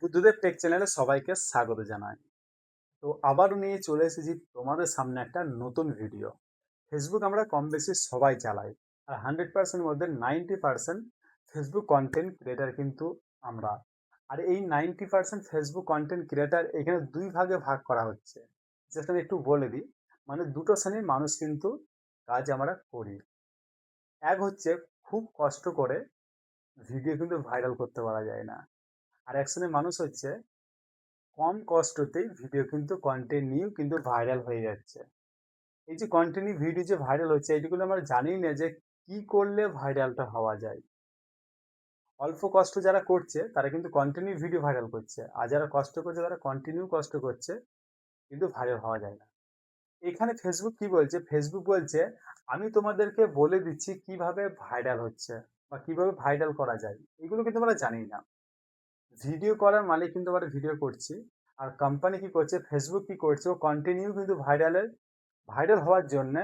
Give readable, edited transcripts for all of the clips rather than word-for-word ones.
Buddhadeb take চ্যানেলে সবাইকে স্বাগত জানাই। তো আবারও নিয়ে চলে এসেছি তোমাদের সামনে একটা নতুন ভিডিও। ফেসবুক আমরা কম বেশি সবাই চালাই, আর 100% মধ্যে 90% ফেসবুক কন্টেন্ট ক্রিয়েটার কিন্তু আমরা। আর এই 90% ফেসবুক কন্টেন্ট ক্রিয়েটার এখানে দুই ভাগে ভাগ করা হচ্ছে, যেটা আমি একটু বলে দিই। মানে দুটো শ্রেণীর মানুষ কিন্তু কাজ আমরা করি। এক হচ্ছে খুব কষ্ট করে ভিডিও কিন্তু ভাইরাল করতে পারা যায় না, আর এক শ্রেণীর মানুষ হচ্ছে কম কষ্টতেই ভিডিও কিন্তু কন্টিনিউ কিন্তু ভাইরাল হয়ে যাচ্ছে। এই যে কন্টিনিউ ভিডিও যে ভাইরাল হচ্ছে, এইগুলো আমরা জানি না যে কি করলে ভাইরালটা হওয়া যায়। অল্প কষ্ট যারা করছে তারা কিন্তু কন্টিনিউ ভিডিও ভাইরাল করছে, আর যারা কষ্ট করছে তারা কন্টিনিউ কষ্ট করছে, কিন্তু ভাইরাল হওয়া যায় না। এখানে ফেসবুক কি বলছে? ফেসবুক বলছে আমি তোমাদেরকে বলে দিচ্ছি কিভাবে ভাইরাল হচ্ছে বা কিভাবে ভাইরাল করা যায়। এগুলো কিন্তু আমরা জানি না। ভিডিও করার মালিক কিন্তু আমরা ভিডিও করছি, আর কোম্পানি কি করছে, ফেসবুক কি করছে, ও কন্টিনিউ কিন্তু ভাইরাল হওয়ার জন্য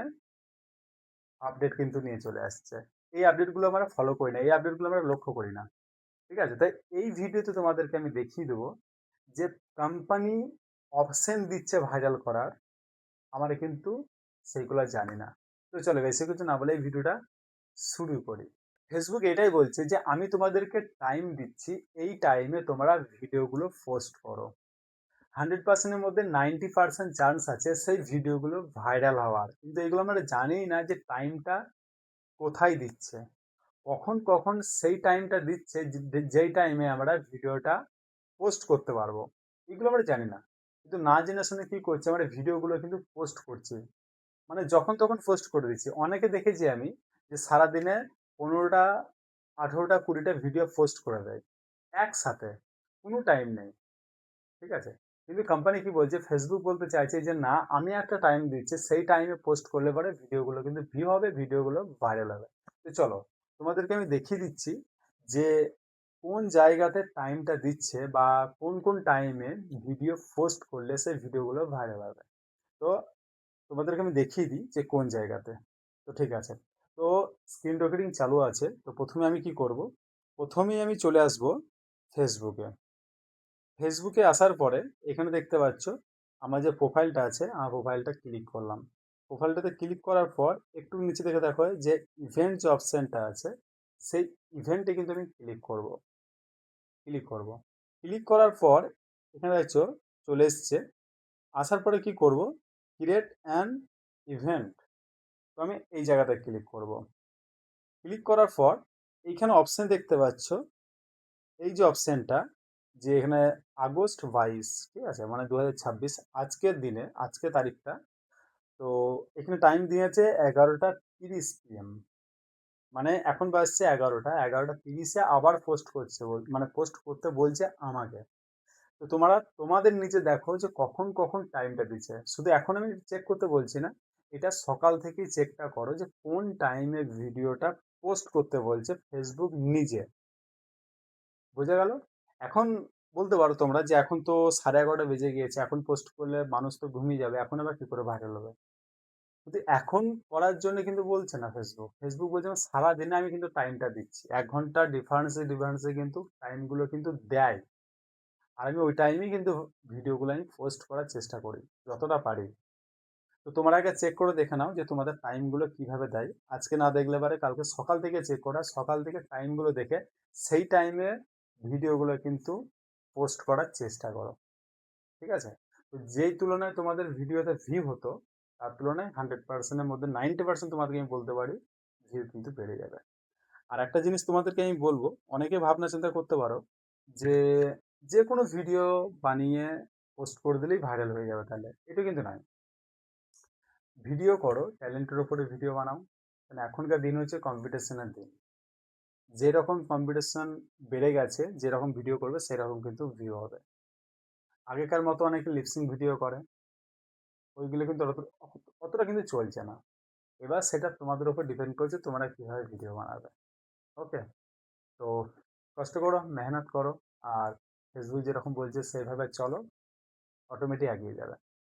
আপডেট কিন্তু নিয়ে চলে আসছে। এই আপডেটগুলো আমরা ফলো করি না, এই আপডেটগুলো আমরা লক্ষ্য করি না। ঠিক আছে, তাই এই ভিডিওতে তোমাদেরকে আমি দেখিয়ে দেবো যে কোম্পানি অপশন দিচ্ছে ভাইরাল করার, আমরা কিন্তু সেইগুলো জানি না। তো চলো বেশি কিছু না বলে এই ভিডিওটা শুরু করি। ফেসবুক এটাই বলছে যে আমি তোমাদেরকে টাইম দিচ্ছি, এই টাইমে তোমরা ভিডিওগুলো পোস্ট করো। 100%-এর মধ্যে 90% চান্স আছে সেই ভিডিওগুলো ভাইরাল হওয়ার, কিন্তু এগুলো আমরা জানিই না যে টাইমটা কোথায় দিচ্ছে, কখন কখন সেই টাইমটা দিচ্ছে যেই টাইমে আমরা ভিডিওটা পোস্ট করতে পারবো। এগুলো আমরা জানি না, কিন্তু না জেনে শুনে কি করছে, আমরা ভিডিওগুলো কিন্তু পোস্ট করছি। মানে যখন তখন পোস্ট করে দিচ্ছি। অনেকে দেখেছি আমি যে সারাদিনে 15টা 18টা 20টা ভিডিও পোস্ট করে দেয় একসাথে, কোনো টাইম নেই। ঠিক আছে, কিন্তু কোম্পানি কি বলছে, ফেসবুক বলতে চাইছে যে না, আমি একটা টাইম দিচ্ছি, সেই টাইমে পোস্ট করলে পরে ভিডিওগুলো কিন্তু ভিউ হবে, ভিডিওগুলো ভাইরাল হবে। তো চলো তোমাদেরকে আমি দেখিয়ে দিচ্ছি যে কোন জায়গাতে টাইমটা দিচ্ছে বা কোন কোন টাইমে ভিডিও পোস্ট করলে সেই ভিডিওগুলো ভাইরাল হবে। তো তোমাদেরকে আমি দেখিয়ে দিই যে কোন জায়গাতে। তো ঠিক আছে, তো স্ক্রিন রেকর্ডিং চালু আছে। তো প্রথমে আমি কি করব, প্রথমেই আমি চলে আসব ফেসবুকে। ফেসবুকে আসার পরে এখানে দেখতে পাচ্ছ আমার যে প্রোফাইলটা আছে, আমার প্রোফাইলটা ক্লিক করলাম। প্রোফাইলটাতে ক্লিক করার পর একটু নিচে দেখে দেখো যে ইভেন্ট যে অপশানটা আছে, সেই ইভেন্টে কিন্তু আমি ক্লিক করব। ক্লিক করার পর এখানে দেখছো চলে এসছে। আসার পরে কি করব, ক্রিয়েট অ্যান ইভেন্ট। তো আমি এই জায়গাটা ক্লিক করব। ক্লিক করার পর এইখানে অপশান দেখতে পাচ্ছ, এই যে অপশানটা, যে এখানে আগস্ট 22, ঠিক আছে, মানে 2026 আজকের দিনে, আজকে তারিখটা। তো এখানে টাইম দিয়েছে 11টা 30 PM। মানে এখন বাজছে 11টা 30-এ আবার পোস্ট করছে, মানে পোস্ট করতে বলছে আমাকে। তো তোমাদের নিচে দেখো যে কখন কখন টাইমটা দিচ্ছে। শুধু এখন আমি চেক করতে বলছি না, এটা সকাল থেকেই চেকটা করো যে কোন টাইমে ভিডিওটা পোস্ট করতে বলছে ফেসবুক নিজে। বোঝা গেল? এখন বলতে পারো তোমরা যে এখন তো 11:30 বেজে গিয়েছে, এখন পোস্ট করলে মানুষ তো ঘুমিয়ে যাবে, এখন আবার কি করে ভাইরাল হবে? কিন্তু এখন করার জন্য কিন্তু বলছে না ফেসবুক। ফেসবুক বলছে আমি সারাদিনে আমি কিন্তু টাইমটা দিচ্ছি, 1 ঘন্টা ডিফারেন্সে ডিফারেন্সে কিন্তু টাইমগুলো কিন্তু দেয়। আর আমি ওই টাইমেই কিন্তু ভিডিওগুলো আমি পোস্ট করার চেষ্টা করি যতটা পারি। তো তোমরা আগে চেক করে দেখে নাও যে তোমাদের টাইমগুলো কিভাবে দেয়। আজকে না দেখলে পারে কালকে সকাল থেকে চেক করা, সকাল থেকে টাইমগুলো দেখে সেই টাইমে ভিডিওগুলো কিন্তু পোস্ট করার চেষ্টা করো। ঠিক আছে, তো যেই তুলনায় তোমাদের ভিডিওতে ভিউ হতো, তার তুলনায় 100%-এর মধ্যে 90% তোমাদেরকে আমি বলতে পারি ভিউ কিন্তু বেড়ে যাবে। আর একটা জিনিস তোমাদেরকে আমি বলবো, অনেকে ভাবনা চিন্তা করতে পারো যে যে কোনো ভিডিও বানিয়ে পোস্ট করে দিলেই ভাইরাল হয়ে যাবে, তাহলে এটা কিন্তু নয়। ভিডিও করো, ট্যালেন্টের উপরে ভিডিও বানাও। কারণ এখনকার দিন হচ্ছে কম্পিটিশনের দিন। যেরকম কম্পিটিশন বেড়ে গেছে, যেরকম ভিডিও করবে সেরকম কিন্তু ভিউ হবে। আগেকার মতো অনেকে লিপসিং ভিডিও করে, ওইগুলো কিন্তু অতটা কিন্তু চলছে না। এবার সেটা তোমাদের উপর ডিপেন্ড করছে তোমরা কিভাবে ভিডিও বানাবে। ওকে, তো কষ্ট করো, মেহনত করো, আর ফেসবুক যেরকম বলছে সেভাবে চলো, অটোমেটিক এগিয়ে যাবে।